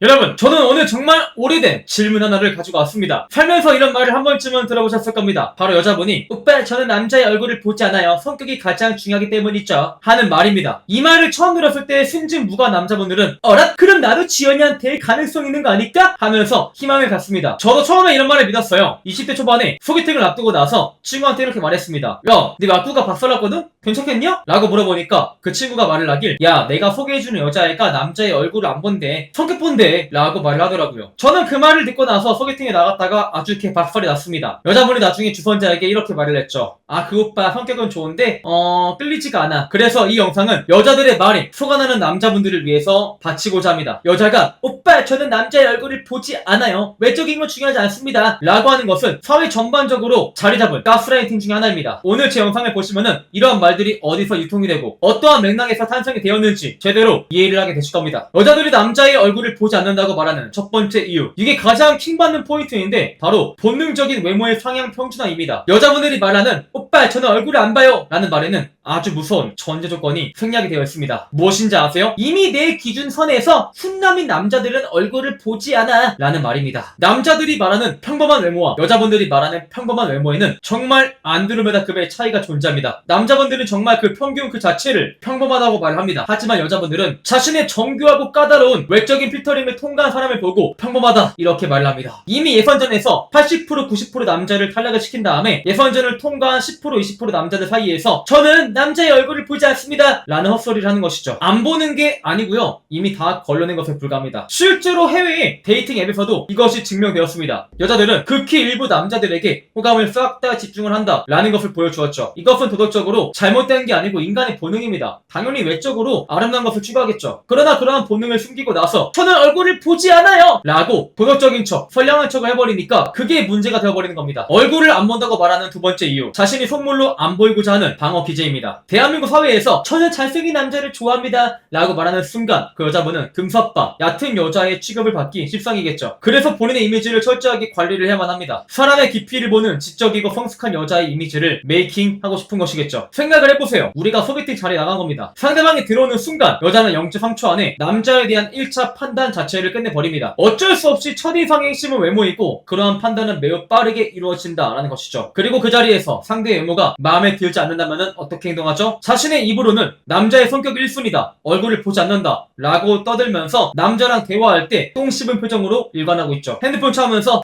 여러분, 저는 오늘 정말 오래된 질문 하나를 가지고 왔습니다. 살면서 이런 말을 한 번쯤은 들어보셨을 겁니다. 바로 여자분이 오빠 저는 남자의 얼굴을 보지 않아요. 성격이 가장 중요하기 때문이죠. 하는 말입니다. 이 말을 처음 들었을 때 승진 무가 남자분들은 어라? 그럼 나도 지연이한테 가능성 있는 거 아닐까? 하면서 희망을 갖습니다. 저도 처음에 이런 말을 믿었어요. 20대 초반에 소개팅을 앞두고 나서 친구한테 이렇게 말했습니다. 야, 네 막구가 박살났거든? 괜찮겠냐? 라고 물어보니까 그 친구가 말을 하길 야, 내가 소개해주는 여자애가 남자의 얼굴을 안 본대. 성격 본대. 라고 말을 하더라고요. 저는 그 말을 듣고 나서 소개팅에 나갔다가 아주 이렇게 박살이 났습니다. 여자분이 나중에 주선자에게 이렇게 말을 했죠. 아, 그 오빠 성격은 좋은데 끌리지가 않아. 그래서 이 영상은 여자들의 말이 속아나는 남자분들을 위해서 바치고자 합니다. 여자가 오빠 저는 남자의 얼굴을 보지 않아요. 외적인 건 중요하지 않습니다. 라고 하는 것은 사회 전반적으로 자리 잡은 가스라이팅 중에 하나입니다. 오늘 제 영상을 보시면은 이러한 말들이 어디서 유통이 되고 어떠한 맥락에서 탄생이 되었는지 제대로 이해를 하게 되실 겁니다. 여자들이 남자의 얼굴을 보지 않는다고 말하는 첫 번째 이유, 이게 가장 킹받는 포인트인데 바로 본능적인 외모의 상향 평준화입니다. 여자분들이 말하는 오빠 저는 얼굴을 안 봐요 라는 말에는 아주 무서운 전제 조건이 생략이 되어 있습니다. 무엇인지 아세요? 이미 내 기준선에서 훈남인 남자들은 얼굴을 보지 않아 라는 말입니다. 남자들이 말하는 평범한 외모와 여자분들이 말하는 평범한 외모에는 정말 안드로메다급의 차이가 존재합니다. 남자분들은 정말 그 평균 그 자체를 평범하다고 말을 합니다. 하지만 여자분들은 자신의 정교하고 까다로운 외적인 필터링을 통과한 사람을 보고 평범하다 이렇게 말을 합니다. 이미 예선전에서 80% 90% 남자를 탈락을 시킨 다음에 예선전을 통과한 10% 20% 남자들 사이에서 저는 남자의 얼굴을 보지 않습니다 라는 헛소리를 하는 것이죠. 안 보는 게 아니고요, 이미 다 걸러낸 것에 불과합니다. 실제로 해외의 데이팅 앱에서도 이것이 증명되었습니다. 여자들은 극히 일부 남자들에게 호감을 싹 다 집중을 한다 라는 것을 보여주었죠. 이것은 도덕적으로 잘못된 게 아니고 인간의 본능입니다. 당연히 외적으로 아름다운 것을 추구하겠죠. 그러나 그러한 본능을 숨기고 나서 저는 얼굴을 보지 않아요 라고 도덕적인 척, 선량한 척을 해버리니까 그게 문제가 되어버리는 겁니다. 얼굴을 안 본다고 말하는 두 번째 이유, 자신이 속물로 안 보이고자 하는 방어 기제입니다. 대한민국 사회에서 저는 잘생긴 남자를 좋아합니다 라고 말하는 순간 그 여자분은 금사빠, 얕은 여자의 취급을 받기 십상이겠죠. 그래서 본인의 이미지를 철저하게 관리를 해야만 합니다. 사람의 깊이를 보는 지적이고 성숙한 여자의 이미지를 메이킹하고 싶은 것이겠죠. 생각을 해보세요. 우리가 소개팅 자리에 나간 겁니다. 상대방이 들어오는 순간 여자는 0.3초 안에 남자에 대한 1차 판단 자체를 끝내버립니다. 어쩔 수 없이 첫인상의 핵심은 외모이고 그러한 판단은 매우 빠르게 이루어진다라는 것이죠. 그리고 그 자리에서 상대의 외모가 마음에 들지 않는다면 어떻게 행동하죠? 자신의 입으로는 남자의 성격 1순위다, 얼굴을 보지 않는다 라고 떠들면서 남자랑 대화할 때 똥 씹은 표정으로 일관하고 있죠. 핸드폰 차면서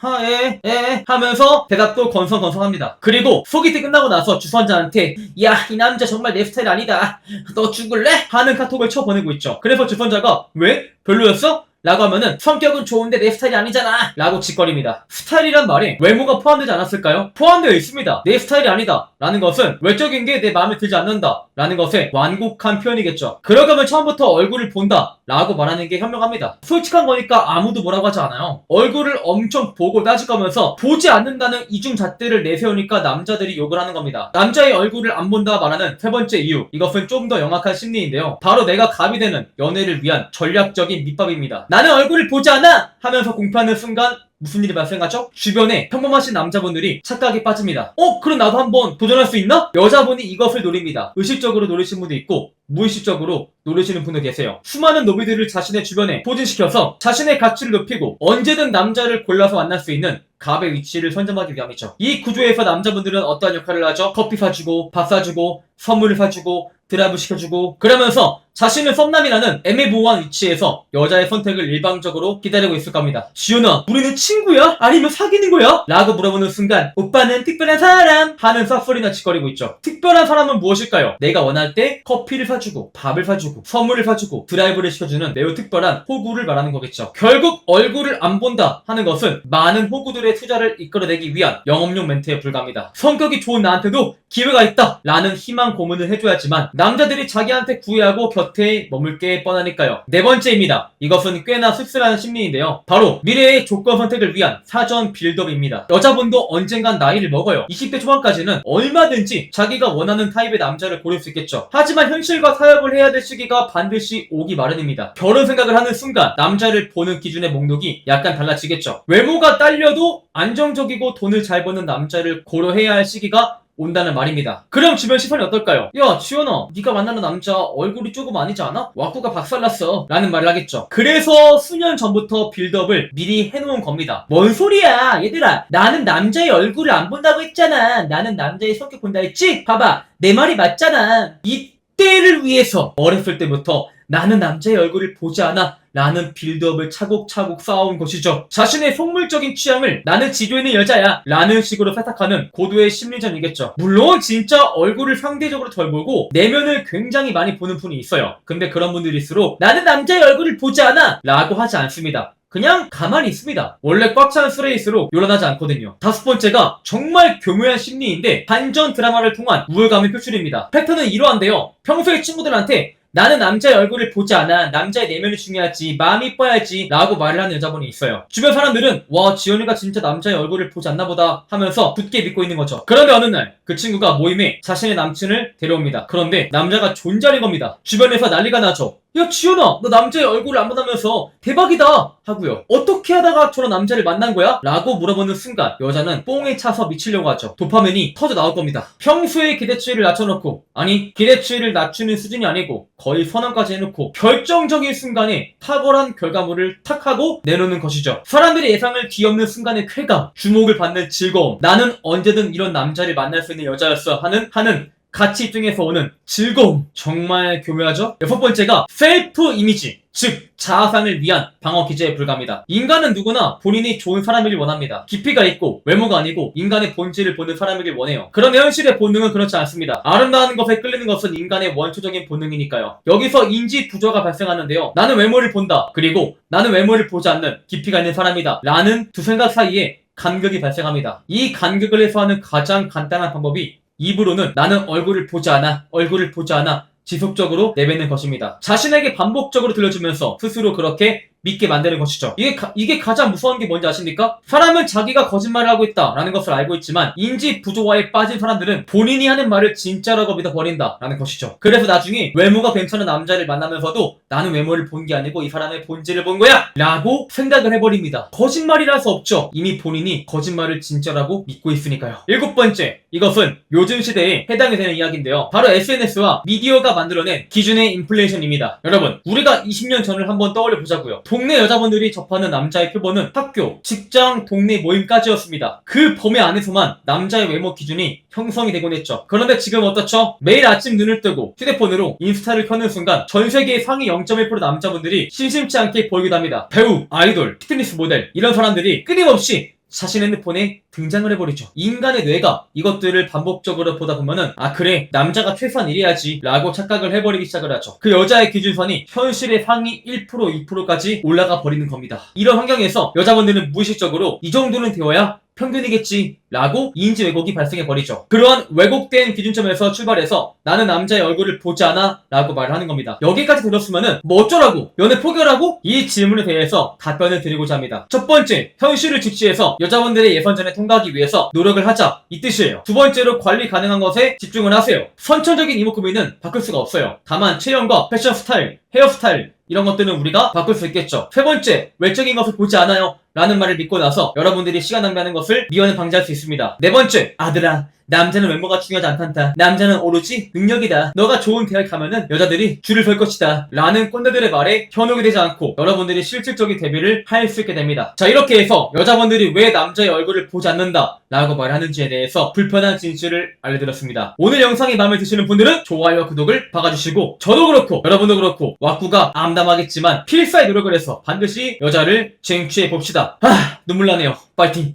하면서 대답도 건성건성합니다. 그리고 소개팅 끝나고 나서 주선자한테 야, 이 남자 정말 내 스타일 아니다, 너 죽을래? 하는 카톡을 쳐보내고 있죠. 그래서 주선자가 왜? 별로였어? 라고 하면은 성격은 좋은데 내 스타일이 아니잖아 라고 짓거립니다. 스타일이란 말에 외모가 포함되지 않았을까요? 포함되어 있습니다. 내 스타일이 아니다 라는 것은 외적인 게 내 마음에 들지 않는다 라는 것의 완곡한 표현이겠죠. 그러려면 처음부터 얼굴을 본다 라고 말하는 게 현명합니다. 솔직한 거니까 아무도 뭐라고 하지 않아요. 얼굴을 엄청 보고 따지면서 보지 않는다는 이중잣대를 내세우니까 남자들이 욕을 하는 겁니다. 남자의 얼굴을 안 본다 말하는 세 번째 이유, 이것은 좀 더 영악한 심리인데요, 바로 내가 갑이 되는 연애를 위한 전략적인 밑밥입니다. 나는 얼굴을 보지 않아! 하면서 공표하는 순간 무슨 일이 발생하죠? 주변에 평범하신 남자분들이 착각에 빠집니다. 그럼 나도 한번 도전할 수 있나? 여자분이 이것을 노립니다. 의식적으로 노리시는 분도 있고 무의식적으로 노리시는 분도 계세요. 수많은 노비들을 자신의 주변에 포진시켜서 자신의 가치를 높이고 언제든 남자를 골라서 만날 수 있는 갑의 위치를 선점하기 위함이죠. 이 구조에서 남자분들은 어떠한 역할을 하죠? 커피 사주고 밥 사주고 선물을 사주고 드라이브 시켜주고 그러면서 자신은 썸남이라는 애매모호한 위치에서 여자의 선택을 일방적으로 기다리고 있을 겁니다. 지연아, 우리는 친구야? 아니면 사귀는 거야? 라고 물어보는 순간 오빠는 특별한 사람 하는 싹소리나 짓거리고 있죠. 특별한 사람은 무엇일까요? 내가 원할 때 커피를 사주고 밥을 사주고 선물을 사주고 드라이브를 시켜주는 매우 특별한 호구를 말하는 거겠죠. 결국 얼굴을 안 본다 하는 것은 많은 호구들의 투자를 이끌어내기 위한 영업용 멘트에 불과합니다. 성격이 좋은 나한테도 기회가 있다 라는 희망 고문을 해줘야지만 남자들이 자기한테 구애하고 곁에 머물 게 뻔하니까요. 네 번째입니다. 이것은 꽤나 씁쓸한 심리인데요, 바로 미래의 조건 선택을 위한 사전 빌드업입니다. 여자분도 언젠간 나이를 먹어요. 20대 초반까지는 얼마든지 자기가 원하는 타입의 남자를 고를 수 있겠죠. 하지만 현실과 타협을 해야 될 시기가 반드시 오기 마련입니다. 결혼 생각을 하는 순간 남자를 보는 기준의 목록이 약간 달라지겠죠. 외모가 딸려도 안정적이고 돈을 잘 버는 남자를 고려해야 할 시기가 온다는 말입니다. 그럼 주변 시선이 어떨까요? 야, 지연아, 네가 만나는 남자 얼굴이 조금 아니지 않아? 왁구가 박살났어. 라는 말을 하겠죠. 그래서 수년 전부터 빌드업을 미리 해놓은 겁니다. 뭔 소리야, 얘들아. 나는 남자의 얼굴을 안 본다고 했잖아. 나는 남자의 성격 본다 했지? 봐봐, 내 말이 맞잖아. 이때를 위해서 어렸을 때부터 나는 남자의 얼굴을 보지 않아 라는 빌드업을 차곡차곡 쌓아온 것이죠. 자신의 속물적인 취향을 나는 지조 있는 여자야 라는 식으로 세탁하는 고도의 심리전이겠죠. 물론 진짜 얼굴을 상대적으로 덜 보고 내면을 굉장히 많이 보는 분이 있어요. 근데 그런 분들일수록 나는 남자의 얼굴을 보지 않아 라고 하지 않습니다. 그냥 가만히 있습니다. 원래 꽉 찬 술에일수록 요란하지 않거든요. 다섯 번째가 정말 교묘한 심리인데 반전 드라마를 통한 우월감의 표출입니다. 패턴은 이러한데요. 평소에 친구들한테 나는 남자의 얼굴을 보지 않아. 남자의 내면이 중요하지. 마음이 이뻐야지. 라고 말을 하는 여자분이 있어요. 주변 사람들은 와, 지연이가 진짜 남자의 얼굴을 보지 않나 보다 하면서 굳게 믿고 있는 거죠. 그런데 어느 날 그 친구가 모임에 자신의 남친을 데려옵니다. 그런데 남자가 존잘인 겁니다. 주변에서 난리가 나죠. 야, 지연아, 너 남자의 얼굴을 안 본다면서 대박이다 하고요. 어떻게 하다가 저런 남자를 만난 거야? 라고 물어보는 순간 여자는 뽕에 차서 미치려고 하죠. 도파민이 터져 나올 겁니다. 평소에 기대치를 낮춰놓고, 아니 기대치를 낮추는 수준이 아니고 거의 선언까지 해놓고 결정적인 순간에 탁월한 결과물을 탁 하고 내놓는 것이죠. 사람들의 예상을 뒤엎는 순간의 쾌감, 주목을 받는 즐거움, 나는 언제든 이런 남자를 만날 수 있는 여자였어 하는 가치 입증에서 오는 즐거움. 정말 교묘하죠? 여섯 번째가 셀프 이미지, 즉 자아상을 위한 방어 기제에 불과합니다. 인간은 누구나 본인이 좋은 사람이길 원합니다. 깊이가 있고 외모가 아니고 인간의 본질을 보는 사람이길 원해요. 그런데 현실의 본능은 그렇지 않습니다. 아름다운 것에 끌리는 것은 인간의 원초적인 본능이니까요. 여기서 인지 부조가 발생하는데요. 나는 외모를 본다. 그리고 나는 외모를 보지 않는 깊이가 있는 사람이다. 라는 두 생각 사이에 간극이 발생합니다. 이 간극을 해소하는 가장 간단한 방법이 입으로는 나는 얼굴을 보지 않아 지속적으로 내뱉는 것입니다. 자신에게 반복적으로 들려주면서 스스로 그렇게 믿게 만드는 것이죠. 이게 가장 무서운 게 뭔지 아십니까? 사람은 자기가 거짓말을 하고 있다라는 것을 알고 있지만 인지 부조화에 빠진 사람들은 본인이 하는 말을 진짜라고 믿어버린다라는 것이죠. 그래서 나중에 외모가 괜찮은 남자를 만나면서도 나는 외모를 본 게 아니고 이 사람의 본질을 본 거야! 라고 생각을 해버립니다. 거짓말이라 수 없죠. 이미 본인이 거짓말을 진짜라고 믿고 있으니까요. 일곱 번째, 이것은 요즘 시대에 해당이 되는 이야기인데요. 바로 SNS와 미디어가 만들어낸 기준의 인플레이션입니다. 여러분, 우리가 20년 전을 한번 떠올려 보자고요. 동네 여자분들이 접하는 남자의 표본은 학교, 직장, 동네 모임까지였습니다. 그 범위 안에서만 남자의 외모 기준이 형성이 되곤 했죠. 그런데 지금 어떻죠? 매일 아침 눈을 뜨고 휴대폰으로 인스타를 켜는 순간 전 세계의 상위 0.1% 남자분들이 심심치 않게 보이기도 합니다. 배우, 아이돌, 피트니스 모델 이런 사람들이 끊임없이 자신 핸드폰에 등장을 해버리죠. 인간의 뇌가 이것들을 반복적으로 보다 보면은 아 그래 남자가 최소한 이래야지 라고 착각을 해버리기 시작을 하죠. 그 여자의 기준선이 현실의 상위 1% 2%까지 올라가 버리는 겁니다. 이런 환경에서 여자분들은 무의식적으로 이 정도는 되어야 평균이겠지 라고 인지 왜곡이 발생해버리죠. 그러한 왜곡된 기준점에서 출발해서 나는 남자의 얼굴을 보지 않아 라고 말을 하는 겁니다. 여기까지 들었으면은 뭐 어쩌라고? 연애 포기하라고? 이 질문에 대해서 답변을 드리고자 합니다. 첫 번째, 현실을 직시해서 여자분들의 예선전에 통과하기 위해서 노력을 하자 이 뜻이에요. 두 번째로 관리 가능한 것에 집중을 하세요. 선천적인 이목 구비는 바꿀 수가 없어요. 다만 체형과 패션 스타일, 헤어스타일 이런 것들은 우리가 바꿀 수 있겠죠. 세 번째, 외적인 것을 보지 않아요 라는 말을 믿고 나서 여러분들이 시간 낭비하는 것을 미연에 방지할 수 있습니다. 네 번째, 아들아 남자는 외모가 중요하지 않단다. 남자는 오로지 능력이다. 너가 좋은 대학 가면은 여자들이 줄을 설 것이다 라는 꼰대들의 말에 현혹이 되지 않고 여러분들이 실질적인 대비를 할 수 있게 됩니다. 자, 이렇게 해서 여자분들이 왜 남자의 얼굴을 보지 않는다 라고 말하는지에 대해서 불편한 진실을 알려드렸습니다. 오늘 영상이 마음에 드시는 분들은 좋아요와 구독을 박아주시고 저도 그렇고 여러분도 그렇고 왁구가 암담하겠지만 필사의 노력을 해서 반드시 여자를 쟁취해 봅시다. 눈물 나네요. 파이팅!